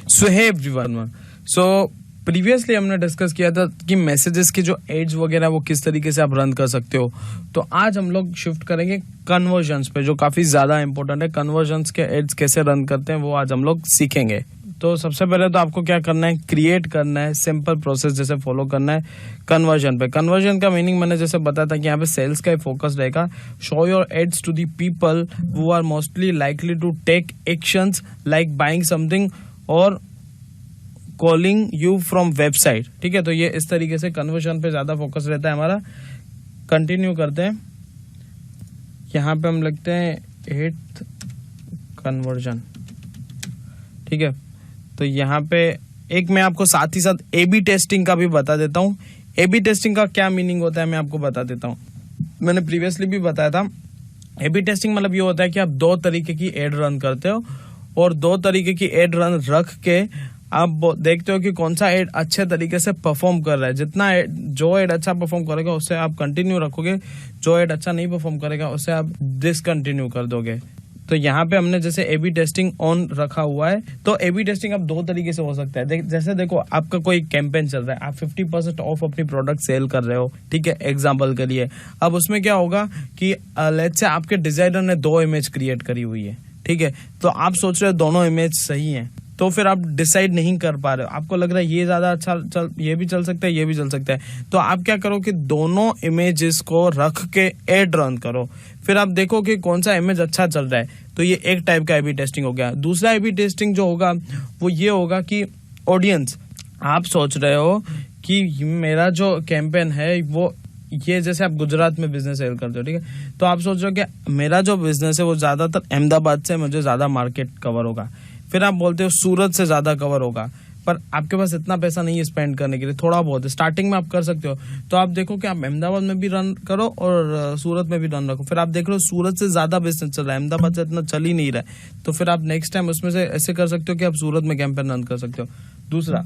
सो hey everyone, सो previously हमने discuss किया था कि मैसेजेस के जो एड्स वगैरह वो किस तरीके से आप रन कर सकते हो। तो आज हम लोग शिफ्ट करेंगे कन्वर्जन्स पे, जो काफी ज्यादा इंपॉर्टेंट है। कन्वर्जन्स के एड्स कैसे रन करते हैं वो आज हम लोग सीखेंगे। तो सबसे पहले तो आपको क्या करना है, क्रिएट करना है, सिंपल प्रोसेस जैसे फॉलो करना है कन्वर्जन पे। कन्वर्जन का मीनिंग मैंने जैसे बताया था कि यहाँ पे सेल्स का ही फोकस रहेगा। Show your ads to the people who are mostly likely to take actions like buying something और कॉलिंग यू फ्रॉम वेबसाइट। ठीक है, तो ये इस तरीके से कन्वर्जन पे ज्यादा फोकस रहता है हमारा। कंटिन्यू करते हैं, यहाँ पे हम लिखते हैं 8th कन्वर्जन। ठीक है, तो यहाँ पे एक मैं आपको साथ ही साथ A/B टेस्टिंग का भी बता देता हूँ। A/B टेस्टिंग का क्या मीनिंग होता है मैं आपको बता देता हूँ। मैंने प्रीवियसली भी बताया था। A/B टेस्टिंग मतलब ये होता है कि आप दो तरीके की एड रन करते हो और दो तरीके की एड रन रख के आप देखते हो कि कौन सा एड अच्छे तरीके से परफॉर्म कर रहा है। जितना जो एड अच्छा परफॉर्म करेगा उससे आप कंटिन्यू रखोगे, जो एड अच्छा नहीं परफॉर्म करेगा उससे आप डिसकंटिन्यू कर दोगे। तो यहाँ पे हमने जैसे A/B टेस्टिंग ऑन रखा हुआ है। तो A/B टेस्टिंग अब दो तरीके से हो सकता है। जैसे देखो, आपका कोई कैंपेन चल रहा है, आप 50% ऑफ अपनी प्रोडक्ट सेल कर रहे हो। ठीक है, एग्जांपल के लिए। अब उसमें क्या होगा कि लेट्स से आपके डिजाइनर ने 2 इमेज क्रिएट करी हुई है। ठीक है, तो आप सोच रहे हो दोनों इमेज सही है, तो फिर आप डिसाइड नहीं कर पा रहे हो। आपको लग रहा है ये ज्यादा अच्छा ये भी चल सकता है, ये भी चल सकता है। तो आप क्या करो कि दोनों इमेजेस को रख के एड रन करो, फिर आप देखो कि कौन सा इमेज अच्छा चल रहा है। तो ये एक टाइप का A/B टेस्टिंग हो गया। दूसरा A/B टेस्टिंग जो होगा वो ये होगा कि ऑडियंस, आप सोच रहे हो कि मेरा जो कैंपेन है वो ये, जैसे आप गुजरात में बिजनेस सेल करते हो। ठीक है, तो आप सोच रहे हो कि मेरा जो बिजनेस है वो ज्यादातर अहमदाबाद से मुझे ज्यादा मार्केट कवर होगा। फिर आप बोलते हो सूरत से ज्यादा कवर होगा, पर आपके पास इतना पैसा नहीं है स्पेंड करने के लिए। थोड़ा बहुत है, स्टार्टिंग में आप कर सकते हो। तो आप देखो कि आप अहमदाबाद में भी रन करो और सूरत में भी रन रखो। फिर आप देख रहे हो सूरत से ज्यादा बिजनेस चल रहा है, अहमदाबाद से इतना चल ही नहीं रहा है, तो फिर आप नेक्स्ट टाइम उसमें से ऐसे कर सकते हो कि आप सूरत में कैंपेन रन कर सकते हो। दूसरा,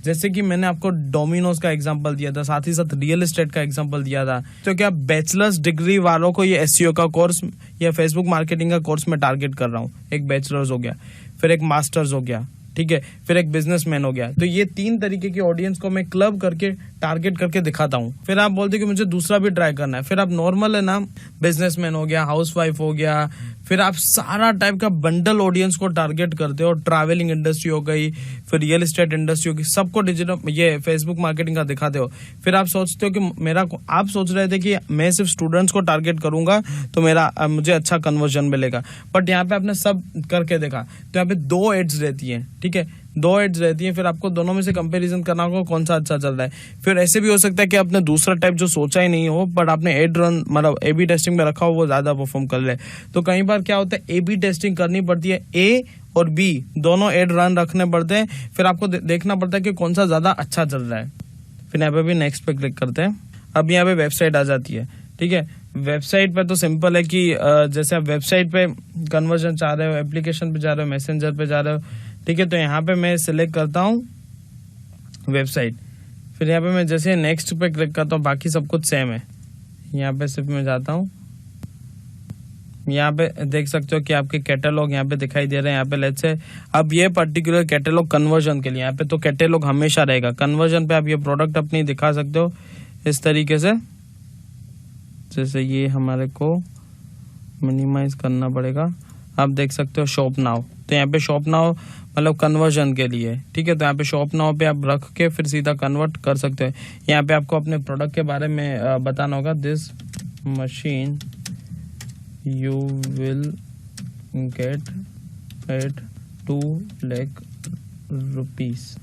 जैसे कि मैंने आपको डोमिनोज का एग्जांपल दिया था, साथ ही साथ रियल एस्टेट का एग्जांपल दिया था। तो क्या बैचलर्स डिग्री वालों को ये SEO का कोर्स या फेसबुक मार्केटिंग का कोर्स में टारगेट कर रहा हूँ। एक बैचलर्स हो गया, फिर एक मास्टर्स हो गया, ठीक है, फिर एक बिजनेसमैन हो गया। तो ये 3 तरीके की ऑडियंस को मैं क्लब करके टारगेट करके दिखाता हूँ। फिर आप बोलते कि मुझे दूसरा भी ट्राई करना है। फिर आप नॉर्मल है ना, बिजनेसमैन हो गया, हाउसवाइफ हो गया, फिर आप सारा टाइप का बंडल ऑडियंस को टारगेट करते हो। ट्रैवलिंग इंडस्ट्री हो गई, फिर रियल एस्टेट इंडस्ट्री होगी, सबको डिजिटल ये फेसबुक मार्केटिंग का दिखाते हो। फिर आप सोचते हो कि आप सोच रहे थे कि मैं सिर्फ स्टूडेंट्स को टारगेट करूंगा तो मुझे अच्छा कन्वर्जन मिलेगा, बट यहाँ पे आपने सब करके देखा। तो यहाँ पे 2 एड्स रहती है। ठीक है, 2 एड्स रहती है। फिर आपको दोनों में से कंपैरिजन करना होगा कौन सा अच्छा चल रहा है। फिर ऐसे भी हो सकता है कि आपने दूसरा टाइप जो सोचा ही नहीं हो, बट आपने एड रन मतलब A/B टेस्टिंग में रखा हो, वो ज्यादा परफॉर्म कर ले। तो कई बार क्या होता है, A/B टेस्टिंग करनी पड़ती है, A और B दोनों एड रन रखने पड़ते हैं। फिर आपको देखना पड़ता है कि कौन सा ज्यादा अच्छा चल रहा है। फिर यहाँ पे भी नेक्स्ट पे क्लिक करते हैं। अब यहाँ पे वेबसाइट आ जाती है। ठीक है, वेबसाइट पे तो सिंपल है कि जैसे आप वेबसाइट पे कन्वर्जन चाह रहे हो, एप्लीकेशन पे जा रहे हो, मैसेंजर पे जा रहे हो। ठीक है, तो यहाँ पे मैं सिलेक्ट करता हूँ वेबसाइट। फिर यहाँ पे मैं जैसे नेक्स्ट पे क्लिक करता हूँ, बाकी सब कुछ सेम है। यहाँ पे सिर्फ मैं जाता हूँ, यहाँ पे देख सकते हो कि आपके कैटलॉग यहाँ पे दिखाई दे रहे हैं। यहाँ पे लेट्स से अब ये पर्टिकुलर कैटलॉग कन्वर्जन के लिए, यहाँ पे तो कैटलॉग हमेशा रहेगा। कन्वर्जन पे आप ये प्रोडक्ट अपनी दिखा सकते हो इस तरीके से। जैसे ये हमारे को मिनिमाइज करना पड़ेगा। आप देख सकते हो शॉप नाउ, तो यहाँ पे शॉप नाउ मतलब कन्वर्जन के लिए। ठीक है, तो यहाँ पे शॉप नाउ पे आप रख के फिर सीधा कन्वर्ट कर सकते हो। यहाँ पे आपको अपने प्रोडक्ट के बारे में बताना होगा। This machine you will get at 2 lakh rupees,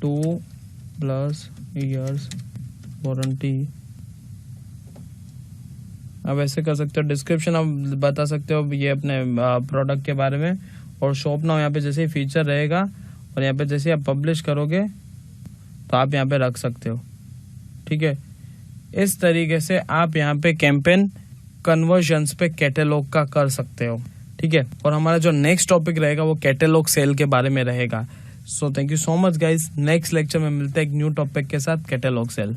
2+ years warranty. अब ऐसे कर सकते हो। डिस्क्रिप्शन आप बता सकते हो ये अपने प्रोडक्ट के बारे में। और शॉप नाउ यहाँ पे जैसे ही फीचर रहेगा और यहाँ पे जैसे आप पब्लिश करोगे तो आप यहाँ पे रख सकते हो। ठीक है, इस तरीके से आप यहाँ पे कैंपेन कन्वर्जन्स पे कैटलॉग का कर सकते हो। ठीक है, और हमारा जो नेक्स्ट टॉपिक रहेगा वो कैटलॉग सेल के बारे में रहेगा। So thank you so much guys. Next lecture में मिलते हैं एक न्यू टॉपिक के साथ, कैटलॉग सेल।